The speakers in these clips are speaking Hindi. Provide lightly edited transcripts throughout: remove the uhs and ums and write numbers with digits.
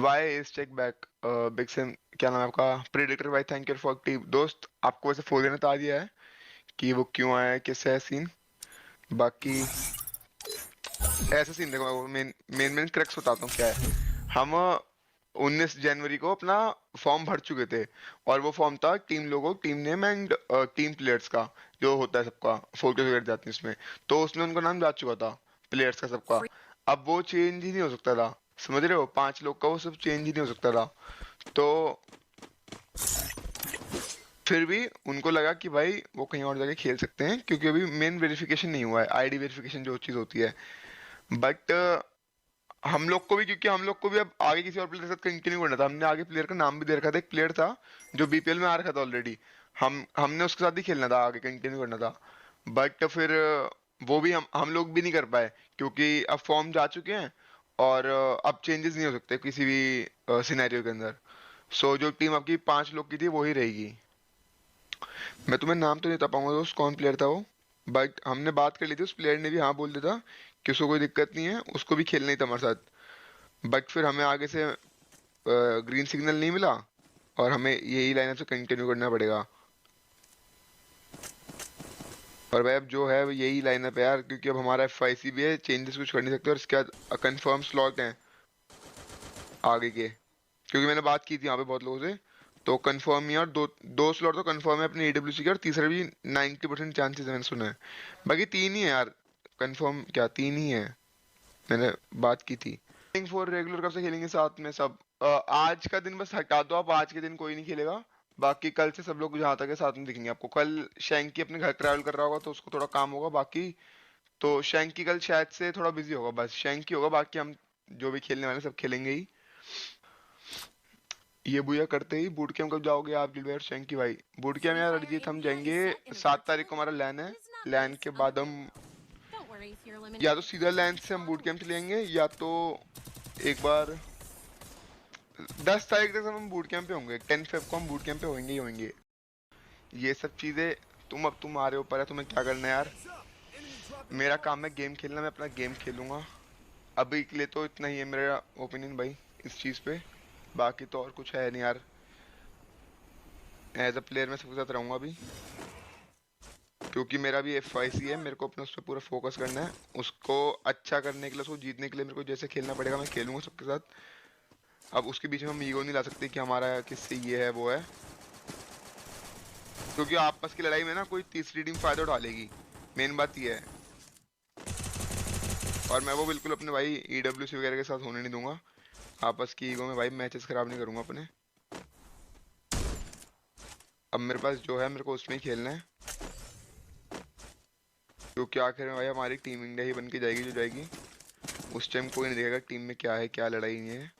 Y is check back big sim, क्या नाम है आपका? प्रेडिक्टर भाई, थैंक यू फॉर टीम दोस्त। आपको वैसे फोन ने बता दिया है कि वो क्यों आया है, किससे है सीन। बाकी ऐसा सीन देखो, मेन मेन मेन क्रक्स बताता हूँ क्या है। हम 19 जनवरी को अपना फॉर्म भर चुके थे, और वो फॉर्म था team logo, team name and team players का, जो होता है सबका फोटोज वगैरह जाती है उसमें। तो उसमें उनका नाम जा चुका था, प्लेयर्स का सबका। अब वो चेंज ही नहीं हो सकता था, समझ रहे हो? 5 लोग का वो सब चेंज ही नहीं हो सकता था। तो फिर भी उनको लगा कि भाई वो कहीं और जाके खेल सकते हैं, क्योंकि अभी मेन वेरिफिकेशन नहीं हुआ है, आईडी वेरिफिकेशन जो चीज होती है। बट हम लोग को भी, क्योंकि हम लोग को भी अब आगे किसी और प्लेयर के साथ कंटिन्यू करना था, हमने आगे प्लेयर का नाम भी दे रखा था। एक प्लेयर था जो बीपीएल में आ रखा था ऑलरेडी, हमने उसके साथ ही खेलना था, आगे कंटिन्यू करना था। बट फिर वो भी हम लोग भी नहीं कर पाए, क्योंकि अब फॉर्म जा चुके हैं, और अब चेंजेस नहीं हो सकते किसी भी सिनेरियो के अंदर। सो जो टीम आपकी 5 लोग की थी वो ही रहेगी। मैं तुम्हें नाम तो नहीं बता पाऊंगा दोस्त कौन प्लेयर था वो, बट हमने बात कर ली थी, उस प्लेयर ने भी हाँ बोल दिया था कि उसको कोई दिक्कत नहीं है, उसको भी खेलना ही था हमारे साथ। बट फिर हमें आगे से ग्रीन सिग्नल नहीं मिला, और हमें यही लाइनअप से कंटिन्यू करना पड़ेगा। और भाई अब जो है वो यही लाइनअप है यार, क्योंकि अब हमारा एफआईसी भी है, चेंजेस कुछ कर नहीं सकते, और इसके बाद कंफर्म स्लॉट हैं आगे के, क्योंकि मैंने बात की थी यहाँ पे बहुत लोगों से। तो कंफर्म ही है, और दो दो स्लॉट तो कंफर्म है अपने एडब्ल्यूसी के, और तीसरा भी 90% चांसेस है, मैंने सुना है। बाकी 3 ही है यार कंफर्म, क्या 3 ही है, मैंने बात की थी। फॉर रेगुलर कब से खेलेंगे साथ में सब? आज का दिन बस हटा दो आप, आज के दिन कोई नहीं खेलेगा। बाकी कल से सब लोग जहाँ तक है साथ में दिखेंगे आपको। कल शैंकी अपने घर ट्रैवल कर रहा होगा, तो उसको थोड़ा काम होगा। बाकी तो शैंकी कल शायद से थोड़ा बिजी होगा, बस शैंकी होगा, बाकी हम जो भी खेलने वाले सब खेलेंगे ही। ये बुया करते ही बूट कैंप कब जाओगे आप गिलबे और शैंकी भाई? बूट कैंप यार अरिजीत हम जाएंगे 7 तारीख को, हमारा लैन है। लैन के बाद हम या तो सीधा लैन से हम बूट कैंप चलेंगे, या तो एक बार 10 तारीख तक हम बूट कैंप पे होंगे, 10 फेब को हम बूट कैंप पे होंगे ही होंगे। ये सब चीजें अब तुम आ रहे हो, पर है तुम्हें क्या करना है यार? मेरा काम है गेम खेलना, मैं अपना गेम खेलूंगा। अभी के लिए तो इतना ही है मेरा ओपिनियन भाई इस चीज पे। बाकी तो और कुछ है नहीं यार, एज अ प्लेयर मैं सबके साथ रहूंगा अभी, क्योंकि मेरा भी एफआईसी है, मेरे को अपना उस पर पूरा फोकस करना है। उसको अच्छा करने के लिए, उसको जीतने के लिए मेरे को जैसे खेलना पड़ेगा, मैं खेलूंगा सबके साथ। अब उसके बीच में हम ईगो नहीं ला सकते कि हमारा किससे ये है वो है, क्योंकि आपस की लड़ाई में ना कोई तीसरी टीम फायदा उठा लेगी, मेन बात ये है। और मैं वो बिल्कुल अपने भाई ईडब्ल्यूसी वगैरह के साथ होने नहीं दूंगा, आपस की ईगो में भाई मैचेस खराब नहीं करूंगा अपने। अब मेरे पास जो है मेरे को उसमें ही खेलना है, क्योंकि आखिर में भाई हमारी टीम इंडिया ही बन के जाएगी जो जाएगी। उस टाइम कोई नहीं देखेगा टीम में क्या है क्या लड़ाई नहीं है।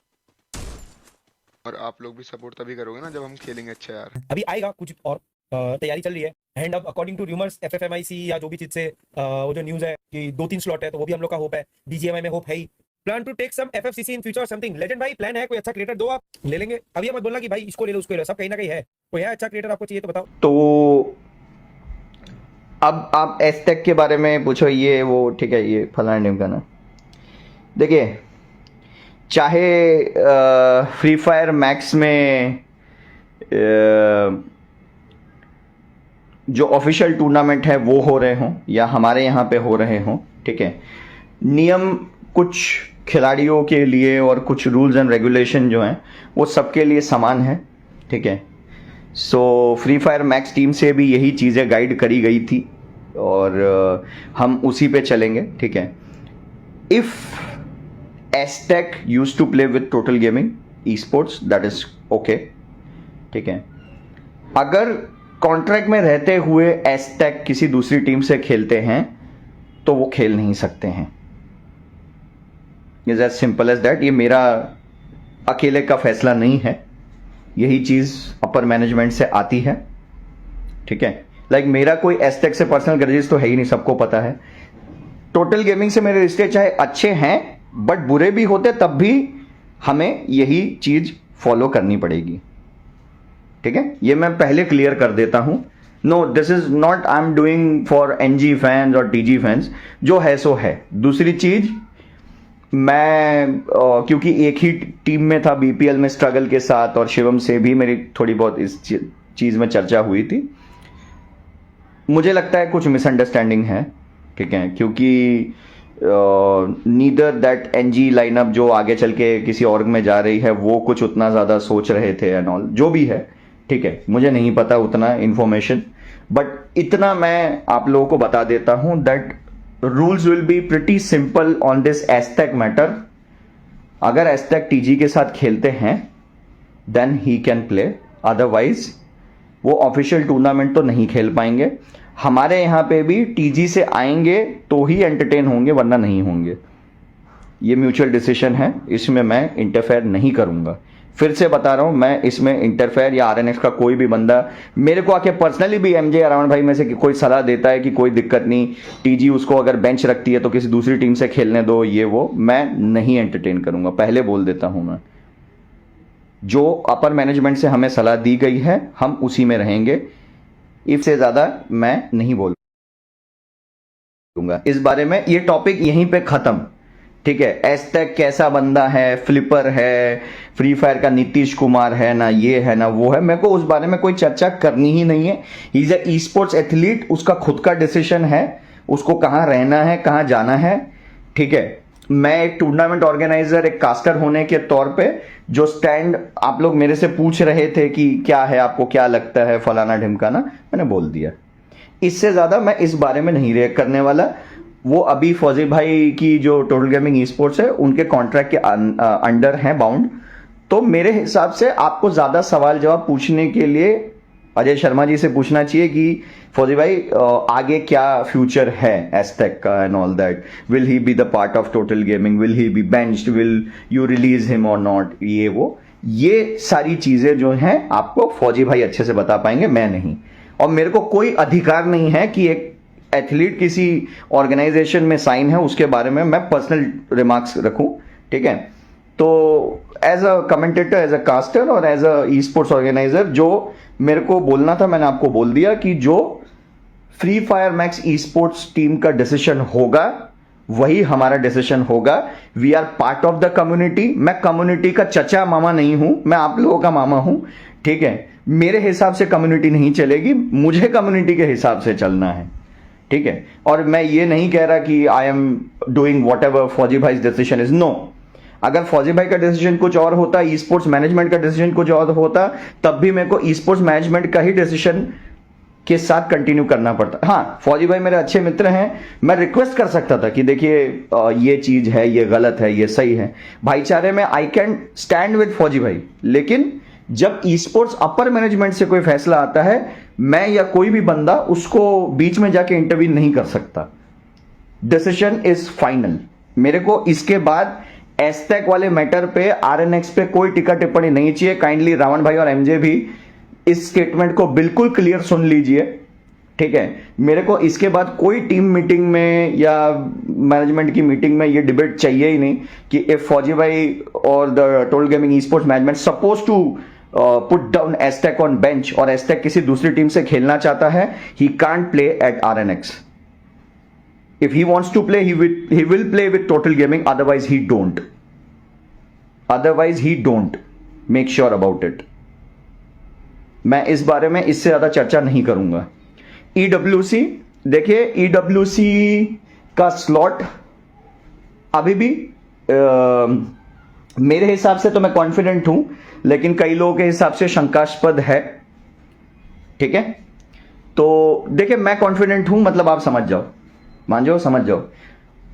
और आप लोग भी सपोर्ट तभी करोगे ना जब हम खेलेंगे अच्छा यार। अभी आएगा कुछ और तैयारी चल रही है। एंड अब अकॉर्डिंग टू रूमर्स एफएफएमआईसी या जो भी चीज से वो जो न्यूज है कि 2-3 स्लॉट है, तो वो भी हम लोग का होप है। बीजीएमआई में होप है ही। Plan to take some FFCC in future something. Legend भाई प्लान है, कोई अच्छा क्रिएटर दो आप ले लेंगे। अभी ये मत बोलना कि भाई इसको ले लो उसको ले लो, सब कहीं ना कहीं है। कोई है अच्छा क्रिएटर आपको चाहिए तो बताओ। तो अब आप एसटेक के बारे में पूछो, ये वो ठीक है, ये फलाना नेम का ना। देखिए, चाहे फ्री फायर मैक्स में जो ऑफिशियल टूर्नामेंट है वो हो रहे हों या हमारे यहाँ पे हो रहे हों, ठीक है, नियम कुछ खिलाड़ियों के लिए और कुछ रूल्स एंड रेगुलेशन जो हैं वो सबके लिए समान है, ठीक है। So free Fire max team से भी यही चीज़ें गाइड करी गई थी, और हम उसी पे चलेंगे, ठीक है। इफ़ एस्टेक use to play with Total gaming esports, that is okay, ठीक है। अगर कॉन्ट्रैक्ट में रहते हुए एस्टेक किसी दूसरी टीम से खेलते हैं तो वो खेल नहीं सकते हैं। Is as simple as that. ये मेरा अकेले का फैसला नहीं है, यही चीज अपर मैनेजमेंट से आती है, ठीक है। लाइक मेरा कोई एस्टेक से पर्सनल ग्रजेस तो है ही नहीं, सबको पता है। टोटल गेमिंग से मेरे रिश्ते चाहे अच्छे हैं बट बुरे भी होते, तब भी हमें यही चीज फॉलो करनी पड़ेगी, ठीक है। ये मैं पहले क्लियर कर देता हूं। No, this is not I am doing for NG fans और टीजी फैंस, जो है सो है। दूसरी चीज, क्योंकि एक ही टीम में था बीपीएल में स्ट्रगल के साथ, और शिवम से भी मेरी थोड़ी बहुत इस चीज़ में चर्चा हुई थी। मुझे लगता है कुछ मिसअंडरस्टैंडिंग है, ठीक है, क्योंकि नीदर दैट एनजी लाइनअप जो आगे चल के किसी ऑर्ग में जा रही है वो कुछ उतना ज़्यादा सोच रहे थे एंड ऑल, जो भी है, ठीक है, मुझे नहीं पता उतना इन्फॉर्मेशन, बट इतना मैं आप लोगों को बता देता हूं that rules will be pretty simple on this एस्टेक मैटर। अगर एस्टेक टीजी के साथ खेलते हैं then he can play, otherwise वो ऑफिशियल टूर्नामेंट तो नहीं खेल पाएंगे। हमारे यहाँ पे भी टीजी से आएंगे तो ही एंटरटेन होंगे, वरना नहीं होंगे। ये म्यूचुअल डिसीजन है, इसमें मैं इंटरफेयर नहीं करूंगा। फिर से बता रहा हूं, मैं इसमें इंटरफेयर या आरएनएक्स का कोई भी बंदा मेरे को आके पर्सनली भी एमजे रावण भाई में से कोई सलाह देता है कि कोई दिक्कत नहीं, टीजी उसको अगर बेंच रखती है तो किसी दूसरी टीम से खेलने दो, ये वो, मैं नहीं एंटरटेन करूंगा, पहले बोल देता हूं। मैं जो अपर मैनेजमेंट से हमें सलाह दी गई है हम उसी में रहेंगे, इससे ज्यादा मैं नहीं बोलूंगा इस बारे में। ये टॉपिक यहीं पे खत्म, ठीक है। एस्टेक कैसा बंदा है, फ्लिपर है, फ्री फायर का नीतीश कुमार है ना, ये है ना वो है, मेरे को उस बारे में कोई चर्चा करनी ही नहीं है। He is e sports athlete, उसका खुद का डिसीजन है, उसको कहाँ रहना है, कहाँ जाना है, ठीक है। मैं एक टूर्नामेंट ऑर्गेनाइजर, एक कास्टर होने के तौर पे जो स्टैंड आप लोग मेरे से पूछ रहे थे कि क्या है, आपको क्या लगता है, फलाना ढिमकाना, मैंने बोल दिया। इससे ज्यादा मैं इस बारे में नहीं रिएक्ट करने वाला। वो अभी फौजी भाई की जो टोटल गेमिंग ई स्पोर्ट्स है उनके कॉन्ट्रैक्ट के अंडर है बाउंड, तो मेरे हिसाब से आपको ज्यादा सवाल जवाब पूछने के लिए अजय शर्मा जी से पूछना चाहिए कि फौजी भाई आगे क्या फ्यूचर है एस्टेक का and all that, will he be the part of Total Gaming, will he be benched, will you release him और नॉट, ये वो, ये सारी चीजें जो हैं आपको फौजी भाई अच्छे से बता पाएंगे, मैं नहीं। और मेरे को कोई अधिकार नहीं है कि एक एथलीट किसी ऑर्गेनाइजेशन में साइन है उसके बारे में मैं पर्सनल रिमार्क्स रखूं, ठीक है। तो as a commentator, as a caster और as a esports organiser जो मेरे को बोलना था मैंने आपको बोल दिया कि जो Free Fire Max esports team का डिसीजन होगा वही हमारा डिसीजन होगा। We are part of the community. मैं कम्युनिटी का चचा मामा नहीं हूं, मैं आप लोगों का मामा हूं, ठीक है। मेरे हिसाब से कम्युनिटी नहीं चलेगी, मुझे कम्युनिटी के हिसाब से चलना है, ठीक है। और मैं ये नहीं कह रहा कि आई एम डूइंग वॉट एवर फौजी भाई डिसीजन इज, नो। अगर फौजी भाई का डिसीजन कुछ और होता, ई स्पोर्ट्स मैनेजमेंट का डिसीजन कुछ और होता, तब भी मेरे को ई स्पोर्ट्स मैनेजमेंट का ही डिसीजन के साथ कंटिन्यू करना पड़ता। हाँ, फौजी भाई मेरे अच्छे मित्र हैं, मैं रिक्वेस्ट कर सकता था कि देखिए ये चीज है, ये गलत है, ये सही है, भाईचारे में आई कैन स्टैंड विद फौजी भाई। लेकिन जब ई स्पोर्ट्स अपर मैनेजमेंट से कोई फैसला आता है, मैं या कोई भी बंदा उसको बीच में जाके इंटरवीन नहीं कर सकता। Decision is final. मेरे को इसके बाद एस्टेक वाले मैटर पे, आरएनएक्स पे कोई टिक्का टिप्पणी नहीं चाहिए। काइंडली रावण भाई और एमजे भी इस स्टेटमेंट को बिल्कुल क्लियर सुन लीजिए, ठीक है। मेरे को इसके बाद कोई टीम मीटिंग में या मैनेजमेंट की मीटिंग में ये डिबेट चाहिए ही नहीं कि इफ फौजी भाई और the total gaming esports management suppose to put down एस्टेक ऑन बेंच और एस्टेक किसी दूसरी टीम से खेलना चाहता है, he can't play at RNX. If he wants to play, he will play with Total Gaming. Otherwise, he don't. Otherwise, he don't. Make sure about it. मैं इस बारे में इससे ज्यादा चर्चा नहीं करूंगा। EWC, देखिए EWC का स्लॉट अभी भी मेरे हिसाब से तो मैं कॉन्फिडेंट हूं, लेकिन कई लोगों के हिसाब से शंकास्पद है, ठीक है। तो देखिए मैं कॉन्फिडेंट हूं, मतलब आप समझ जाओ, मान जाओ, समझ जाओ,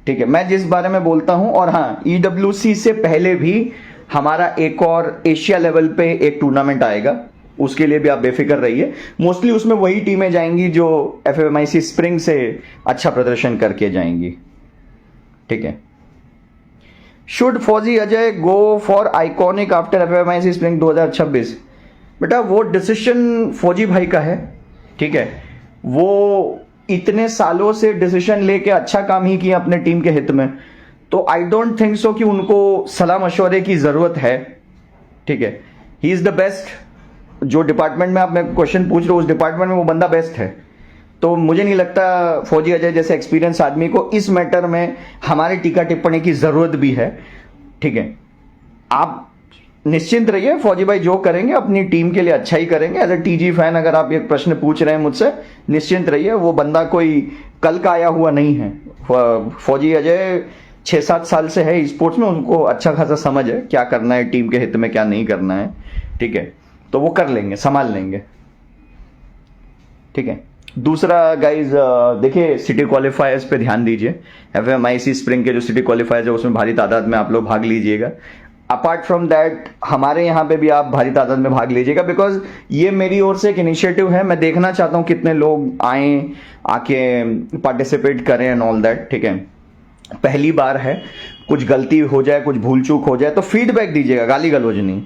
ठीक है, मैं जिस बारे में बोलता हूं। और हाँ, EWC से पहले भी हमारा एक और एशिया लेवल पे एक टूर्नामेंट आएगा, उसके लिए भी आप बेफिक्र रहिए। मोस्टली उसमें वही टीमें जाएंगी जो FFMIC स्प्रिंग से अच्छा प्रदर्शन करके जाएंगी, ठीक है। शुड फौजी Ajay go for iconic after FFMIC spring 2026? बेटा वो डिसीजन फौजी भाई का है, ठीक है। वो इतने सालों से डिसीजन लेके अच्छा काम ही किया अपने टीम के हित में, तो आई डोंट थिंक सो कि उनको सलाह मशवरे की जरूरत है, ठीक है। He is the best. जो डिपार्टमेंट में आप मैं क्वेश्चन पूछ रहे हो उस डिपार्टमेंट में वो बंदा बेस्ट है, तो मुझे नहीं लगता फौजी अजय जैसे एक्सपीरियंस आदमी को इस मैटर में हमारी टीका टिप्पणी की जरूरत भी है। ठीक है, आप निश्चिंत रहिए, फौजी भाई जो करेंगे अपनी टीम के लिए अच्छा ही करेंगे। एज ए टीजी फैन अगर आप ये प्रश्न पूछ रहे हैं मुझसे, निश्चिंत रहिए, वो बंदा कोई कल का आया हुआ नहीं है। फौजी अजय 6-7 साल से है स्पोर्ट्स में, उनको अच्छा खासा समझ है क्या करना है टीम के हित में, क्या नहीं करना है। ठीक है, तो वो कर लेंगे, संभाल लेंगे। ठीक है, दूसरा गाइज देखिए, सिटी क्वालिफायर्स पे ध्यान दीजिए। FMIC स्प्रिंग के जो सिटी क्वालिफायर्स है उसमें भारी तादाद में आप लोग भाग लीजिएगा। अपार्ट फ्रॉम दैट हमारे यहाँ पे भी आप भारी तादाद में भाग लीजिएगा, बिकॉज ये मेरी ओर से एक इनिशिएटिव है। मैं देखना चाहता हूँ कितने लोग आए, आके पार्टिसिपेट करें एंड ऑल दैट। ठीक है, पहली बार है, कुछ गलती हो जाए, कुछ भूल चूक हो जाए तो फीडबैक दीजिएगा, गाली गलौज नहीं।